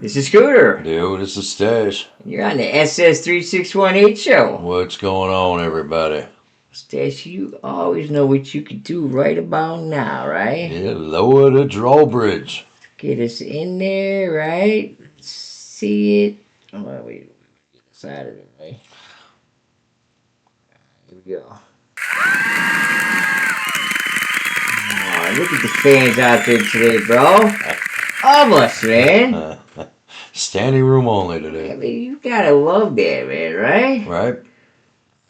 This is Scooter. Dude, this is Stash. You're on the SS3618 show. What's going on, everybody? Stash, you always know what you could do right about now, right? Yeah, lower the drawbridge. Get us in there, right? See it. Oh, wait. Side of it, right? Here we go. Oh, look at the fans out there today, bro. Almost, man. Standing room only today. I mean, you gotta love that, man, right? Right?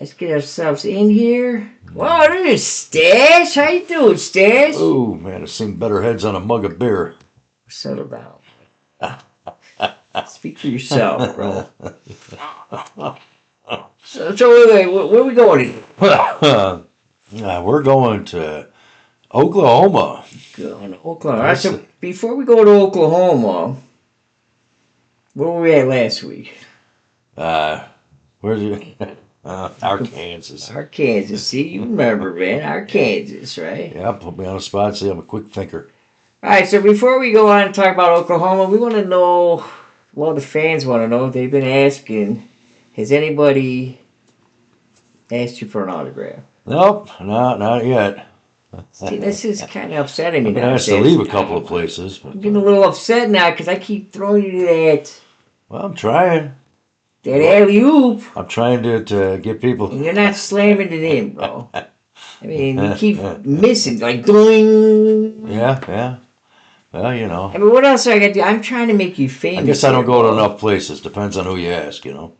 Let's get ourselves in here. Whoa, there's Stash. How you doing, Stash? Ooh, man, I've seen better heads on a mug of beer. Settle down. Speak for yourself, bro. So wait, where are we going? We're going to Oklahoma. Going to Oklahoma. All right, so before we go to Oklahoma, where were we at last week? Where's you? Arkansas. Arkansas. See, you remember, man. Arkansas, right? Yeah, put me on the spot. See, I'm a quick thinker. All right, so before we go on and talk about Oklahoma, we want to know, well, the fans want to know, they've been asking, has anybody asked you for an autograph? Nope, not yet. See, this is kind of upsetting me I've been now. asked to leave a couple of places. But, I'm getting a little upset now because I keep throwing you to that I'm trying. that alley-oop, I'm trying to get people. and you're not slamming it in, bro. I mean, you keep missing, like, doing. Yeah. Well, you know. I mean, what else do I got to do? I'm trying to make you famous. I guess I don't here, go to bro. enough places. Depends on who you ask, you know.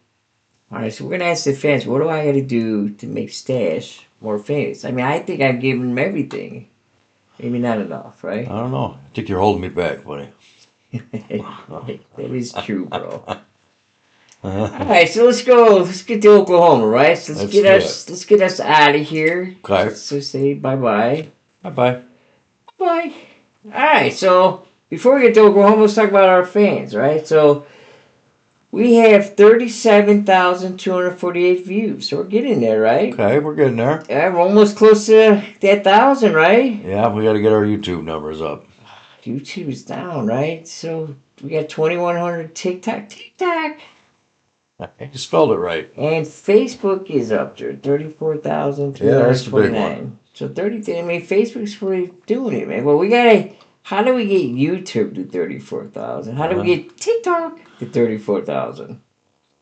All right, so we're going to ask the fans, what do I got to do to make Stash more famous? I mean, I think I've given him everything. Maybe not enough, right? I don't know. I think you're holding me back, buddy. That is true, bro. All right, so let's go. Let's get to Oklahoma, right? So let's get us out of here. Okay. Let's just say bye-bye. Bye-bye. Bye. All right, so before we get to Oklahoma, let's talk about our fans, right? So we have 37,248 views, so we're getting there, right? Okay, we're getting there. Yeah, we're almost close to that 1,000, right? Yeah, we got to get our YouTube numbers up. YouTube is down, right? So we got 2,100 TikTok. You spelled it right. And Facebook is up there, 34,329. Yeah, that's the big one. So 30, I mean, Facebook's really doing it, man. Well, we gotta, how do we get YouTube to 34,000? How do we get TikTok to 34,000?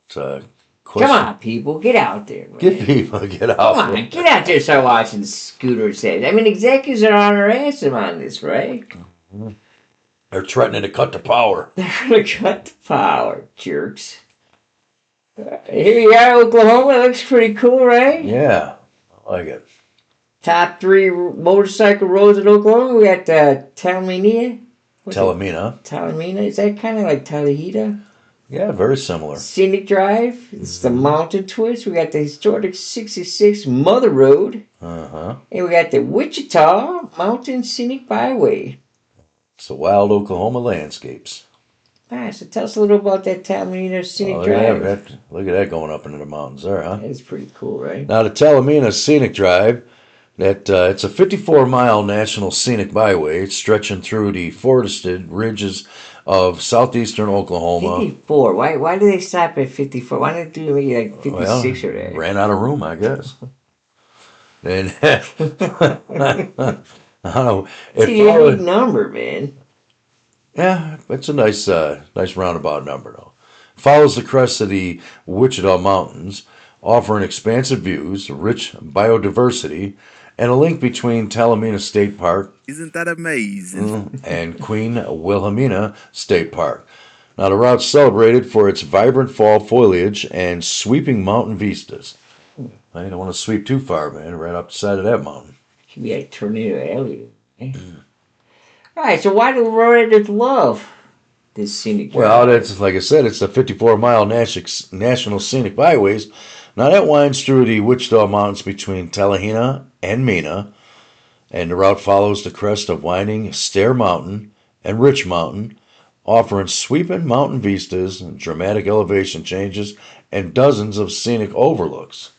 It's a question. Come on, people, get out there, man. Get out Come on, there. get out there and start watching Scooter says. I mean, executives are on their ass on this, right? They're threatening to cut the power. They're gonna cut the power, jerks. Here you are, Oklahoma. It looks pretty cool, right? Yeah, I like it. Top 3 motorcycle roads in Oklahoma. We got Talimena. Talimena. Is that kind of like Talihita? Yeah, very similar. Scenic Drive. It's the mountain twist. We got the historic 66 Mother Road. Uh-huh. And we got the Wichita Mountains Scenic Byway. It's the wild Oklahoma landscapes. Alright, so tell us a little about that Talimena Scenic Drive. Yeah, look at that going up into the mountains there, huh? That's pretty cool, right? Now, the Talimena Scenic Drive, it's a 54-mile national scenic byway stretching through the forested ridges of southeastern Oklahoma. 54. Why do they stop at 54? Why don't they do maybe like 56 or that? Ran out of room, I guess. And I don't know. It's a unique number, man. Yeah, it's a nice roundabout number, though. Follows the crest of the Wichita Mountains, offering expansive views, rich biodiversity, and a link between Talimena State Park. Isn't that amazing? And Queen Wilhelmina State Park. Now, the route's celebrated for its vibrant fall foliage and sweeping mountain vistas. I don't want to sweep too far, man, right up the side of that mountain. Could be like Tornado Alley. All right, so why do Roraders love this scenic drive? Well, that's, like I said, it's the 54-mile national scenic byways. Now, that winds through the Wichita Mountains between Talimena and Mena, and the route follows the crest of winding Stair Mountain and Rich Mountain, offering sweeping mountain vistas, dramatic elevation changes, and dozens of scenic overlooks.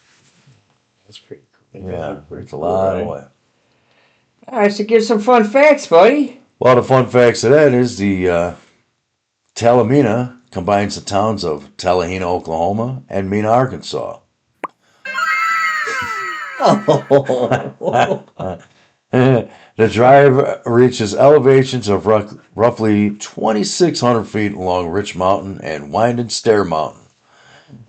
That's pretty cool. Yeah, it's a lot of way. All right, so give some fun facts, buddy. Well, the fun facts of that is the Talimena combines the towns of Tallahassee, Oklahoma, and Mena, Arkansas. Oh, The drive reaches elevations of roughly 2,600 feet along Rich Mountain and Wind Stair Mountain.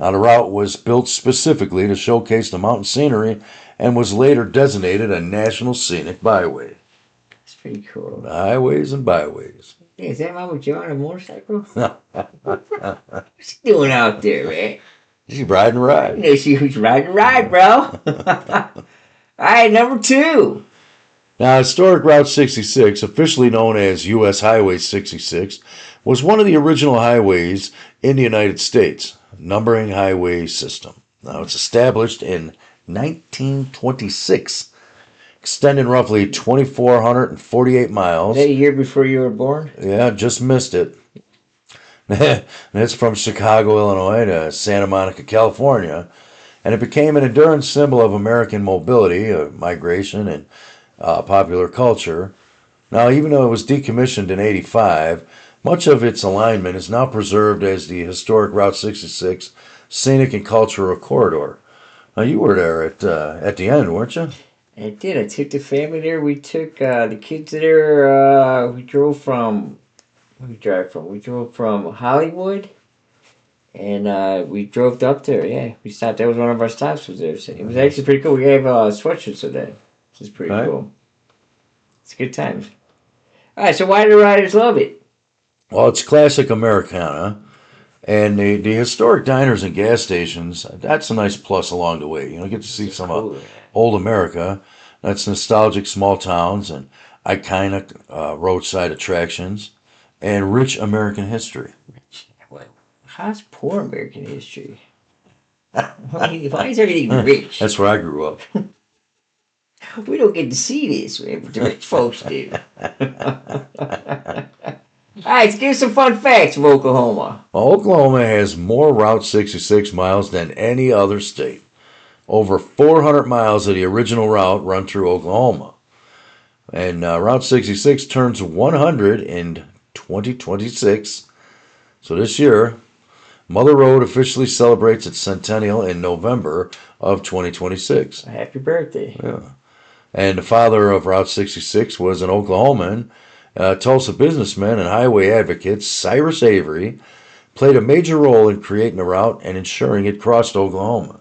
Now, the route was built specifically to showcase the mountain scenery and was later designated a National Scenic Byway. that's pretty cool. Highways and byways. Hey, is that Mama Joe on a motorcycle? What's she doing out there, man? She's riding a ride. You know she who's riding a ride, bro. All right, number 2. Now, historic Route 66, officially known as U.S. Highway 66, was one of the original highways in the United States, numbering highway system. Now, it's established in 1926, extending roughly 2,448 miles. Is that a year before you were born? Yeah, just missed it. It's from Chicago, Illinois to Santa Monica, California, and it became an enduring symbol of American mobility, migration, and popular culture. Now, even though it was decommissioned in '85, much of its alignment is now preserved as the historic Route 66 Scenic and Cultural Corridor. Now, you were there at the end, weren't you? I did. I took the family there. We took the kids there. We drove from. Where we drive from? We drove from Hollywood, and we drove up there. Yeah, we stopped. That was one of our stops. Was there? So it was actually pretty cool. We gave sweatshirts of that. This is pretty Right. cool. It's good times. All right. So why do riders love it? Well, it's classic Americana, and the historic diners and gas stations, that's a nice plus along the way. You know, you get to see some Cool. old America. That's nostalgic small towns and iconic roadside attractions and rich American history. What? How's poor American history? Why is everything rich? That's where I grew up. We don't get to see this, man, but the rich folks do. All right, let's give some fun facts of Oklahoma. Well, Oklahoma has more Route 66 miles than any other state. Over 400 miles of the original route run through Oklahoma. And Route 66 turns 100 in 2026. So this year, Mother Road officially celebrates its centennial in November of 2026. Happy birthday. Yeah. And the father of Route 66 was an Oklahoman, Tulsa businessman and highway advocate Cyrus Avery, played a major role in creating the route and ensuring it crossed Oklahoma.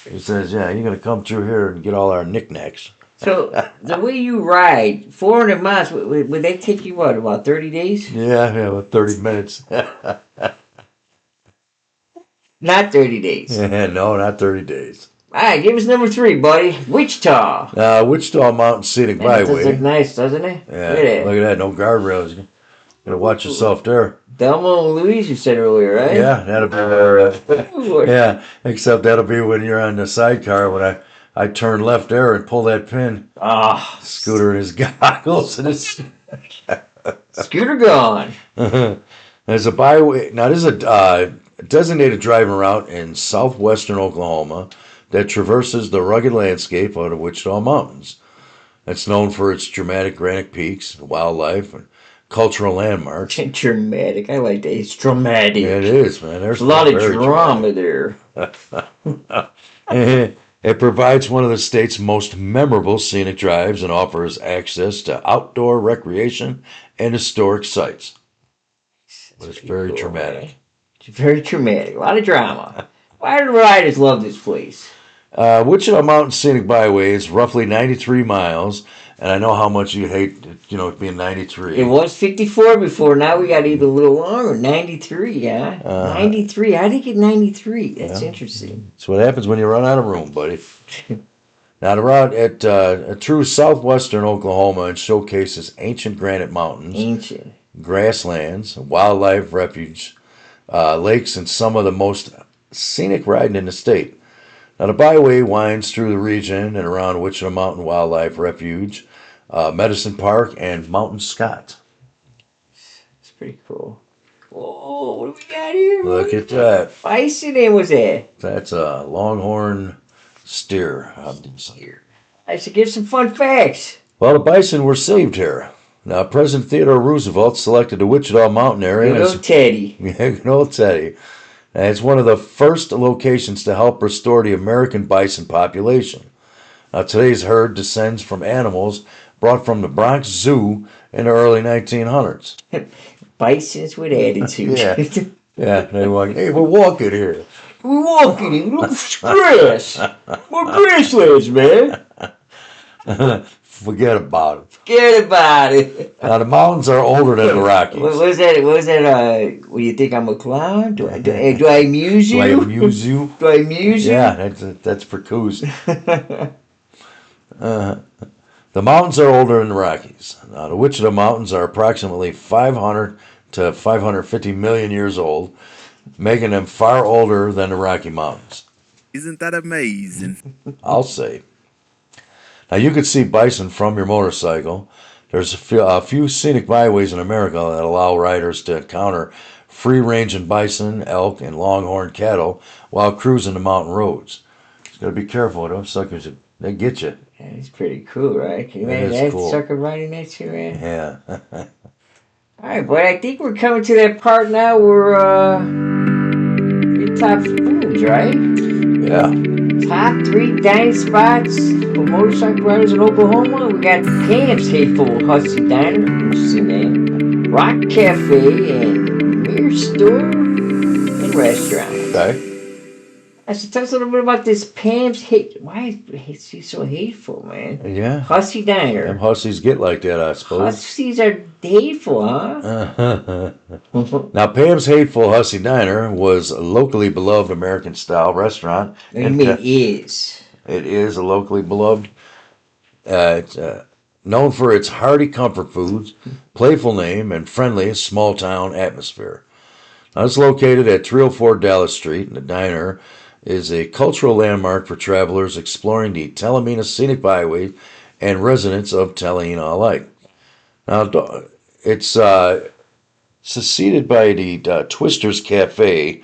He says, yeah, you're going to come through here and get all our knickknacks. So, the way you ride, 400 miles, would that take you, what, about 30 days? Yeah, about 30 minutes. Not 30 days. No, not 30 days. All right, give us number 3, buddy. Wichita. Wichita Mountains Scenic That does Byway. look nice, doesn't it? Yeah, Look look at that. No guardrails. You gotta watch yourself there. Thelma and Louise, you said earlier, right? Yeah, that'll be yeah, except that'll be when you're on the sidecar when I turn left there and pull that pin. Ah, Scooter and his goggles and his scooter gone. there's a byway. Now this is a designated driving route in southwestern Oklahoma that traverses the rugged landscape of the Wichita Mountains. It's known for its dramatic granite peaks, wildlife, and cultural landmarks. Dramatic. I like that. It's dramatic. Yeah, it is, man. There's a lot of very drama there. It provides one of the state's most memorable scenic drives and offers access to outdoor recreation and historic sites. But it's very cool, dramatic. Man. It's very dramatic. A lot of drama. Why do riders love this place? Wichita Mountains Scenic Byway is roughly 93 miles, and I know how much you hate, it being 93. It was 54 before. Now we got even a little longer. 93, yeah. 93. How did you get 93? That's interesting. That's what happens when you run out of room, buddy. Now, the route through southwestern Oklahoma and showcases ancient granite mountains, Ancient. grasslands, wildlife refuge, lakes, and some of the most scenic riding in the state. Now, the byway winds through the region and around Wichita Mountain Wildlife Refuge, Medicine Park, and Mountain Scott. It's pretty cool. Whoa, what do we got here? Look at that. Bison and what's that? That's a longhorn steer. Here. I should give some fun facts. Well, the bison were saved here. Now, President Theodore Roosevelt selected the Wichita Mountain area. Good old Teddy. Yeah, good old Teddy. And it's one of the first locations to help restore the American bison population. Now, today's herd descends from animals brought from the Bronx Zoo in the early 1900s. Bisons with attitude. Yeah. Yeah, they were like, hey, we're walking here. We're walking in. Look at grass. More grasslands, man. Forget about it. Forget about it. Now, the mountains are older than the Rockies. What was that? What was that? What do you think I'm a clown? Do I amuse you? Do I amuse you? Do I amuse you? Yeah, that's for coos. The mountains are older than the Rockies. Now, the Wichita Mountains are approximately 500 to 550 million years old, making them far older than the Rocky Mountains. Isn't that amazing? I'll say. Now, you could see bison from your motorcycle. There's a few scenic byways in America that allow riders to encounter free-ranging bison, elk, and longhorn cattle while cruising the mountain roads. Just gotta be careful, those suckers, they get you. Yeah, it's pretty cool, right? Can you That imagine is that cool. sucker riding that shit, man? Yeah. All right, but I think we're coming to that part now where your top foods, right? Yeah. Top 3 dining spots for motorcycle riders in Oklahoma. We got Pam's Hateful Husky Diner, interesting name, Rock Cafe, and Mirror Store and Restaurant. Okay. So tell us a little bit about this Pam's Hate. Why is she so hateful, man? Yeah. Husky Diner. Them hussies get like that, I suppose. Huskies are hateful, huh? Now, Pam's Hateful Hussy Diner was a locally beloved American-style restaurant. What do you mean is? It is a locally beloved. It's known for its hearty comfort foods, playful name, and friendly small-town atmosphere. Now, it's located at 304 Dallas Street, and the diner is a cultural landmark for travelers exploring the Talimena Scenic Byway and residents of Talimena alike. Now, it's succeeded by the Twister's Cafe,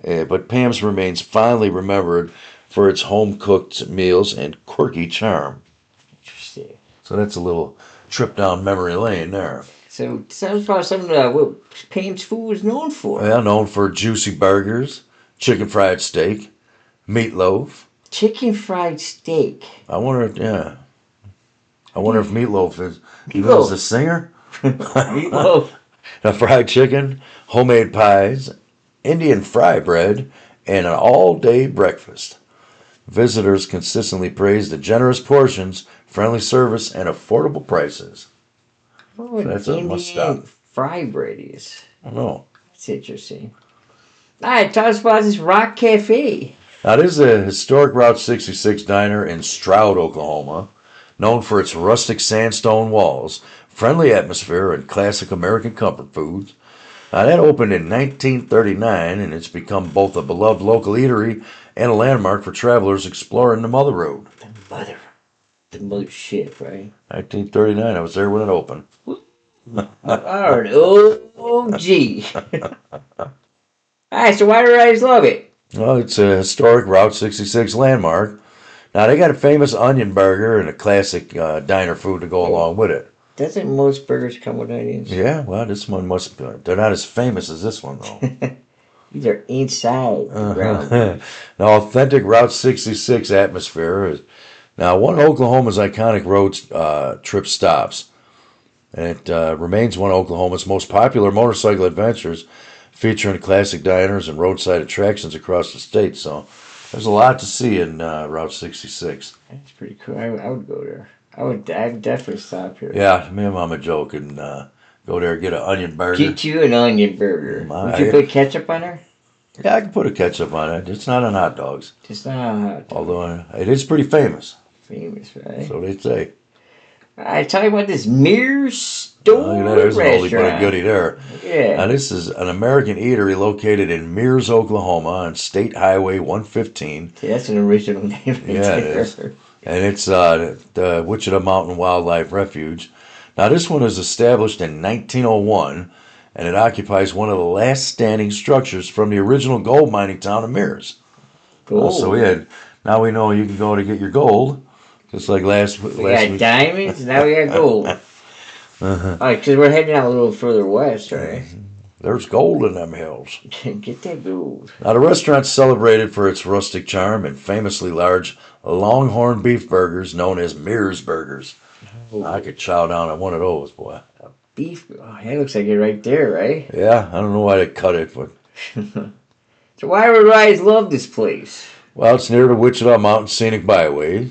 but Pam's remains fondly remembered for its home-cooked meals and quirky charm. Interesting. So that's a little trip down memory lane there. So tell us about some of what Pam's food is known for. Well, known for juicy burgers, chicken fried steak, meatloaf. Chicken fried steak. I wonder if Meatloaf is Meatloaf. a singer. Meatloaf. Now, fried chicken, homemade pies, Indian fry bread, and an all-day breakfast. Visitors consistently praise the generous portions, friendly service, and affordable prices. What That's a must Indian stop. fry bread is. I don't know. That's interesting. All right, tell us about this Rock Cafe. Now, this is a historic Route 66 diner in Stroud, Oklahoma, known for its rustic sandstone walls, friendly atmosphere, and classic American comfort foods. Now, that opened in 1939, and it's become both a beloved local eatery and a landmark for travelers exploring the Mother Road. The mothership, right? 1939, I was there when it opened. Alright, OG. Alright, so why do riders love it? Well, it's a historic Route 66 landmark. Now, they got a famous onion burger and a classic diner food to go along with it. Doesn't most burgers come with onions? Yeah, well, this one must be. They're not as famous as this one, though. These are inside the ground. The authentic Route 66 atmosphere is now one of Oklahoma's iconic road trip stops. And it remains one of Oklahoma's most popular motorcycle adventures, featuring classic diners and roadside attractions across the state. So there's a lot to see in Route 66. That's pretty cool. I would go there. I'd definitely stop here. Yeah, me and Mama Joe can go there and get an onion burger. Get you an onion burger. Would you put ketchup on there? Yeah, I can put a ketchup on it. It's not on hot dogs. Just not hot. Although it is pretty famous. Famous, right? So they say. I tell you about this Mirror Store There's an oldie but a restaurant. goodie there. Yeah. Now, this is an American eatery located in Mears, Oklahoma on State Highway 115. See, that's an original name right Yeah, it there. is. And it's the Wichita Mountain Wildlife Refuge. Now, this one was established in 1901, and it occupies one of the last standing structures from the original gold mining town of Mears. Gold. So now we know you can go to get your gold, just like last We week. got diamonds, now we got gold. Uh-huh. All right, because we're heading out a little further west, right? There's gold in them hills. Get that gold. Now, the restaurant's celebrated for its rustic charm and famously large longhorn beef burgers known as Mears burgers. I could chow down on one of those, boy. Beef. Oh, that looks like it right there, right? Yeah, I don't know why they cut it, but So why would Rise love this place? well, it's near the Wichita Mountains Scenic Byway,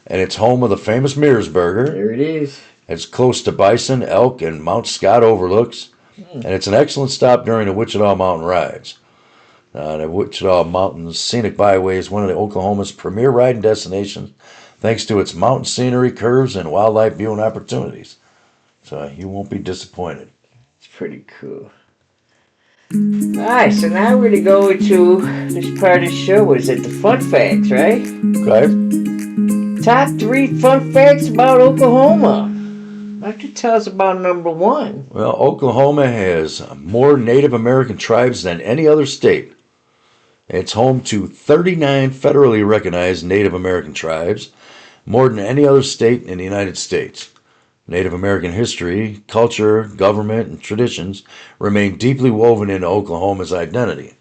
and it's home of the famous Mears burger. There it is. It's close to bison, elk, and Mount Scott overlooks, and it's an excellent stop during the Wichita Mountain rides. The Wichita Mountains Scenic Byway is one of Oklahoma's premier riding destinations, thanks to its mountain scenery, curves, and wildlife viewing opportunities. So you won't be disappointed. It's pretty cool. Alright, so now we're going to go into this part of the show. What is it? The fun facts, right? Okay. Top 3 fun facts about Oklahoma. Why don't you tell us about number 1? Well, Oklahoma has more Native American tribes than any other state. It's home to 39 federally recognized Native American tribes, more than any other state in the United States. Native American history, culture, government, and traditions remain deeply woven into Oklahoma's identity.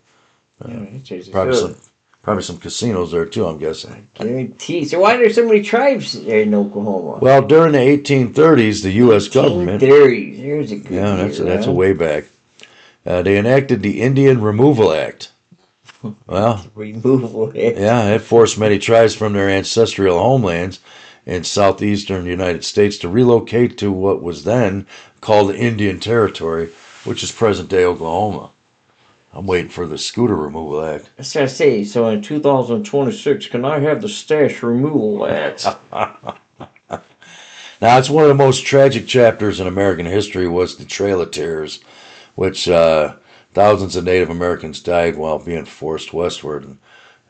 Probably some casinos there too, I'm guessing. Guarantee. So why are there so many tribes there in Oklahoma? Well, during the 1830s, the U.S. government... 1830s. There's a good Yeah, year, that's a way back. They enacted the Indian Removal Act. Well, removal. yeah, it forced many tribes from their ancestral homelands in southeastern United States to relocate to what was then called Indian Territory, which is present-day Oklahoma. I'm waiting for the Scooter Removal Act. That's what I say. So in 2026, can I have the stash removal act? Now, it's one of the most tragic chapters in American history was the Trail of Tears, which thousands of Native Americans died while being forced westward.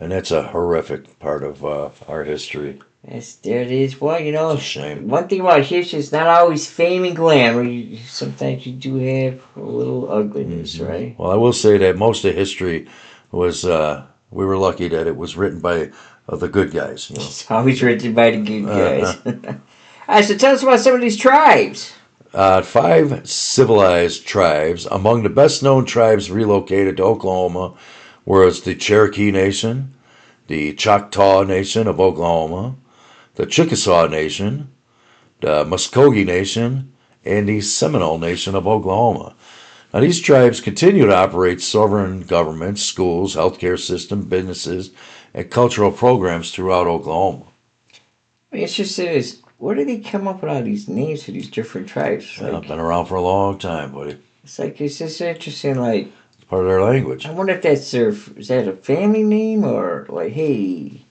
And that's a horrific part of our history. Yes, there it is. Well, you know, It's a shame. one thing about history is not always fame and glamour. Sometimes you do have a little ugliness, right? Well, I will say that most of history was, we were lucky that it was written by the good guys. You know? It's always written by the good guys. All right, so tell us about some of these tribes. 5 civilized tribes. Among the best known tribes relocated to Oklahoma was the Cherokee Nation, the Choctaw Nation of Oklahoma, the Chickasaw Nation, the Muskogee Nation, and the Seminole Nation of Oklahoma. Now, these tribes continue to operate sovereign governments, schools, healthcare system, businesses, and cultural programs throughout Oklahoma. It's just this. Where do they come up with all these names for these different tribes? I've been around for a long time, buddy. It's just interesting. Like, It's part of their language. I wonder if that's is that a family name or like, hey,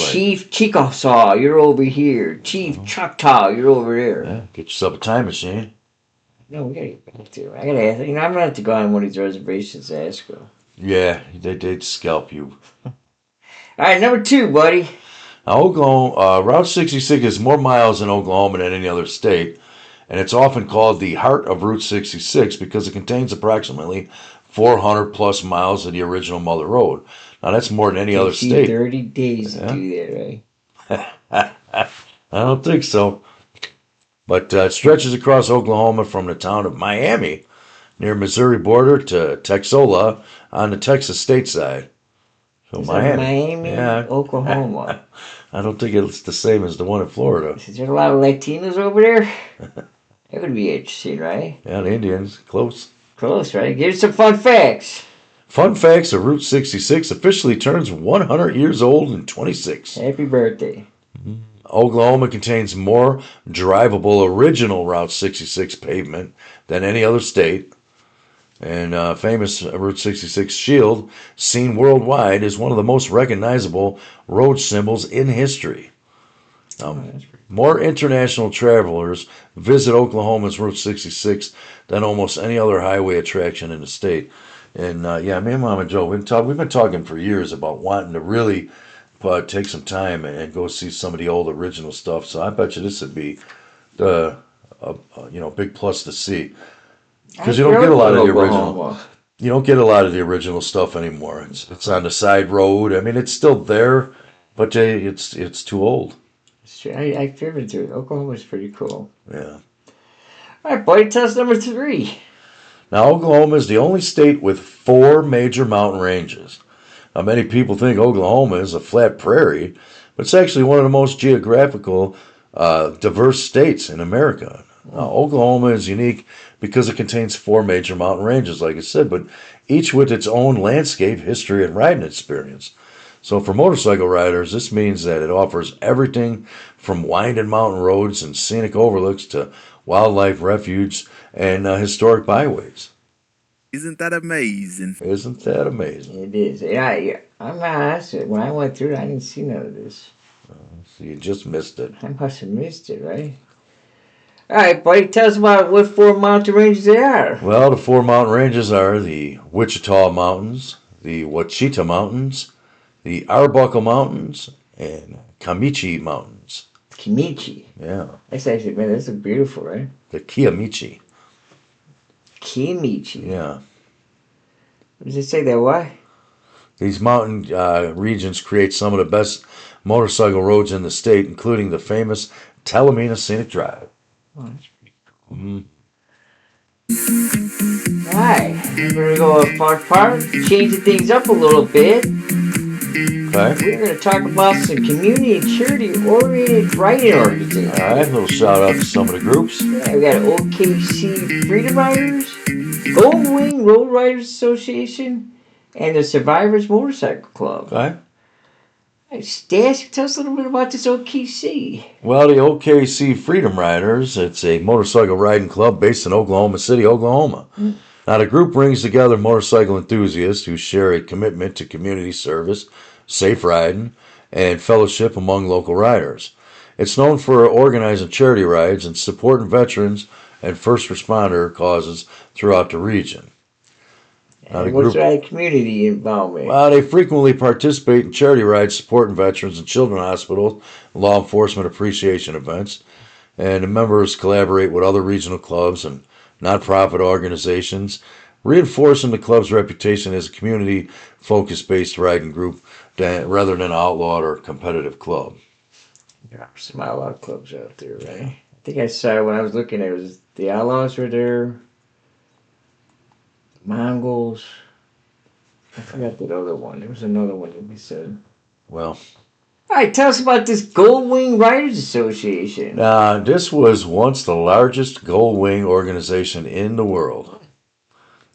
Chief Chickasaw, you're over here. Chief Choctaw, you're over there. Yeah, get yourself a time machine. No, we gotta get back to it. I gotta ask. You know, I'm gonna have to go on one of these reservations and ask them. Yeah, they'd scalp you. All right, number 2, buddy. Now, Oklahoma, Route 66 is more miles in Oklahoma than any other state, and it's often called the heart of Route 66 because it contains approximately 400 plus miles of the original Mother Road. Now, that's more than any other state. 30 days to do that, right? I don't think so. But it stretches across Oklahoma from the town of Miami, near Missouri border, to Texola on the Texas state side. So Miami, yeah. Oklahoma. I don't think it's the same as the one in Florida. Is there a lot of Latinos over there? That would be interesting, right? Yeah, the Indians, close. Close, right? Give us some fun facts. Fun facts of Route 66 officially turns 100 years old in 26. Happy birthday. Oklahoma contains more drivable original Route 66 pavement than any other state. And famous Route 66 shield, seen worldwide, is one of the most recognizable road symbols in history. More international travelers visit Oklahoma's Route 66 than almost any other highway attraction in the state. And yeah, me and Mom and Joe, we've been talking for years about wanting to really take some time and go see some of the old original stuff. So I bet you this would be the big plus to see, because you don't get a lot of the original. You don't get a lot of the original stuff anymore. It's on the side road. I mean, it's still there, but it's too old. I've driven through it. Oklahoma's pretty cool. Yeah. All right, buddy, tell us number 3. Now, Oklahoma is the only state with 4 major mountain ranges. Now, many people think Oklahoma is a flat prairie, but it's actually one of the most geographical, diverse states in America. Now, Oklahoma is unique because it contains 4 major mountain ranges, like I said, but each with its own landscape, history, and riding experience. So, for motorcycle riders, this means that it offers everything from winding mountain roads and scenic overlooks to wildlife refuge and historic byways. Isn't that amazing? Isn't that amazing? It is. Yeah, I'm not honest. When I went through it, I didn't see none of this. So you just missed it. I must have missed it, right? All right, buddy, tell us about what 4 mountain ranges they are. Well, the 4 mountain ranges are the Wichita Mountains, the Wichita Mountains, the Arbuckle Mountains, and Kamichi Mountains. Kimichi. Yeah, That's actually, man, that's beautiful, right? the Kiamichi. Kimichi. Yeah. What does it say there? Why? These mountain regions create some of the best motorcycle roads in the state, including the famous Talimena Scenic Drive. Oh, that's pretty cool. Alright, we're gonna go a part, changing things up a little bit. Okay. We're gonna talk about some community and charity-oriented riding organizations. All right. A little shout out to some of the groups. Yeah, we got OKC Freedom Riders, Gold Wing Road Riders Association, and the Survivors Motorcycle Club. Okay. Hey, Stas, tell us a little bit about this OKC. Well, the OKC Freedom Riders, it's a motorcycle riding club based in Oklahoma City, Oklahoma. Now, the group brings together motorcycle enthusiasts who share a commitment to community service, safe riding, and fellowship among local riders. It's known for organizing charity rides and supporting veterans and first responder causes throughout the region. And what's that community involvement? Well, they frequently participate in charity rides supporting veterans and children's hospitals, law enforcement appreciation events, and the members collaborate with other regional clubs and nonprofit organizations, reinforcing the club's reputation as a community-focused-based riding group rather than an outlawed or competitive club. There are some outlaw clubs out there, right? I think I saw when I was looking, it was the Outlaws were there, Mongols. I forgot that other one. There was another one that we said. Well, All right, tell us about this Gold Wing Riders Association. this was once the largest Gold Wing organization in the world.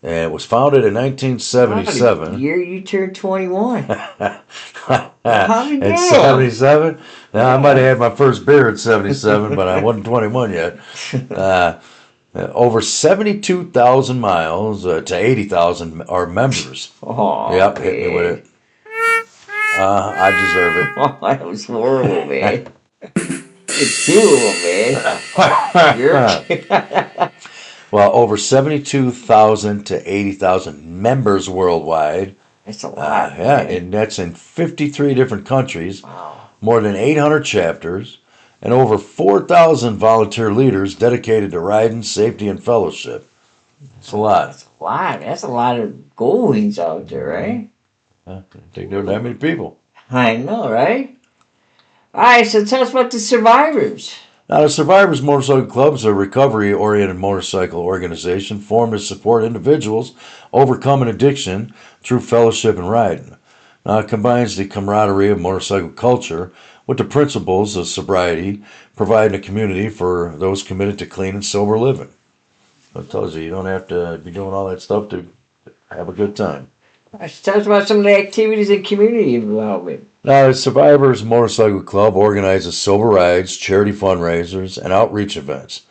And it was founded in 1977. The year you turned 21. At damn. 77? Now, I might have had my first beer at 77, but I wasn't 21 yet. Over 72,000 miles to 80,000 are members. Oh, Yep, hit me with it. I deserve it. Oh, that was horrible, man. It's doable, man. You're Well, over 72,000 to 80,000 members worldwide. That's a lot. Yeah, man. and that's in 53 different countries, Wow. more than 800 chapters, and over 4,000 volunteer leaders dedicated to riding, safety, and fellowship. It's a lot. That's a lot. That's a lot of Gold Wings out there, right? I didn't think there were that many people. I know, right? All right, so tell us about the Survivors. Now, the Survivors Motorcycle Club is a recovery-oriented motorcycle organization formed to support individuals overcoming addiction through fellowship and riding. Now, it combines the camaraderie of motorcycle culture with the principles of sobriety, providing a community for those committed to clean and sober living. So it tells you don't have to be doing all that stuff to have a good time. All right, so tell us about some of the activities and community involvement. Now, the Survivors Motorcycle Club organizes sober rides, charity fundraisers, and outreach events.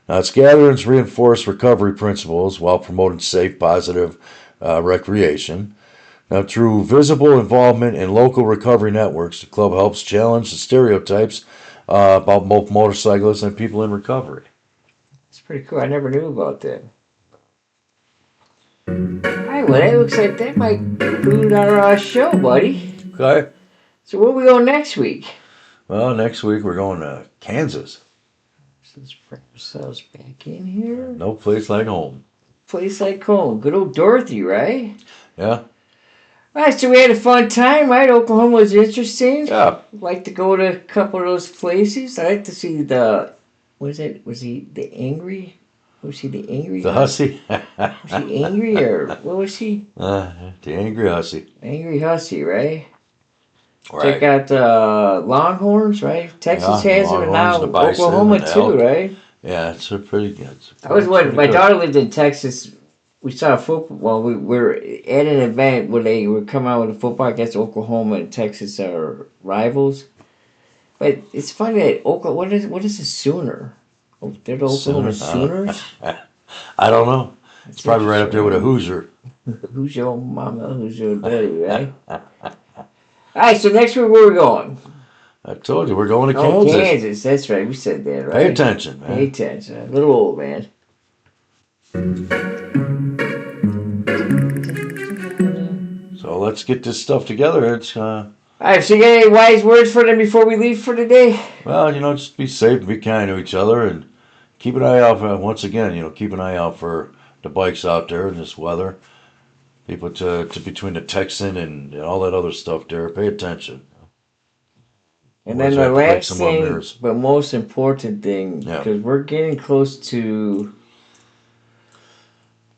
Now, its gatherings reinforce recovery principles while promoting safe, positive recreation. Now, through visible involvement in local recovery networks, the club helps challenge the stereotypes about both motorcyclists and people in recovery. It's pretty cool. I never knew about that. All right, well, that looks like that might conclude our show, buddy. Okay. So where we go next week? Well, next week we're going to Kansas. Let's bring ourselves back in here. No place like home. Place like home. Good old Dorothy, right? Yeah. All right, so we had a fun time, right? Oklahoma was interesting. Yeah. Like to go to a couple of those places. I like to see the, what is it? Was he the Angry? Was he the angry The hussy? hussy. Was he angry or what was he? The angry hussy. Angry hussy, right? Check Right. out Longhorns, right? Texas Yeah, the has them, and longhorns, now the bison, Oklahoma and the too, elk. right? Yeah, it's a pretty good. I was It's when pretty my good. daughter lived in Texas. We saw a football. Well, we were at an event where they were coming out with a football. I guess Oklahoma and Texas are rivals. But it's funny that Oklahoma. What is a Sooner? Oh, they're the Oklahoma Sooner. Sooners. I don't know. It's That's probably right up interesting, there with a right? Hoosier. Who's your mama? Who's your daddy, right? All right. So next week, where we going? I told you we're going to Oh, Kansas. Kansas. That's right. We said that, Pay right? attention, Pay man. attention. A little old man. So let's get this stuff together. It's All right. So you got any wise words for them before we leave for today? well, just be safe and be kind to each other, and keep an eye out for, once again, keep an eye out for the bikes out there in this weather. People to between the Texan and all that other stuff there. Pay attention. And Otherwise, then we the have to break last some more thing, mirrors. but most important thing, Yeah. because we're getting close to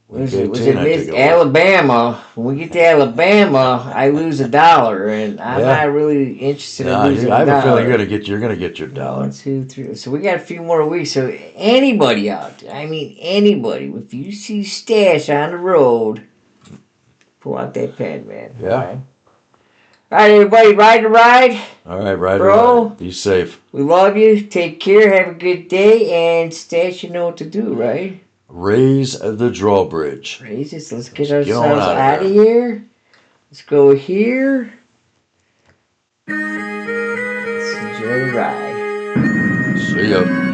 Week was 18, it I think Miss it was. Alabama? When we get to Alabama, I lose $1, and I'm Yeah. not really interested in Yeah, losing I a have a feeling dollar. you're gonna get your One, dollar. 2, 3. So we got a few more weeks. So anybody out there, I mean anybody, if you see stash on the road, pull out that pen, man. Yeah. All right. All right, everybody, ride the ride, All right, ride, bro. ride. Be safe. We love you. Take care. Have a good day. And Stash, you know what to do, right? Raise the drawbridge. Praises. Let's get Let's get on ourselves out of out of there. here. Let's go here. Let's enjoy the ride. See ya.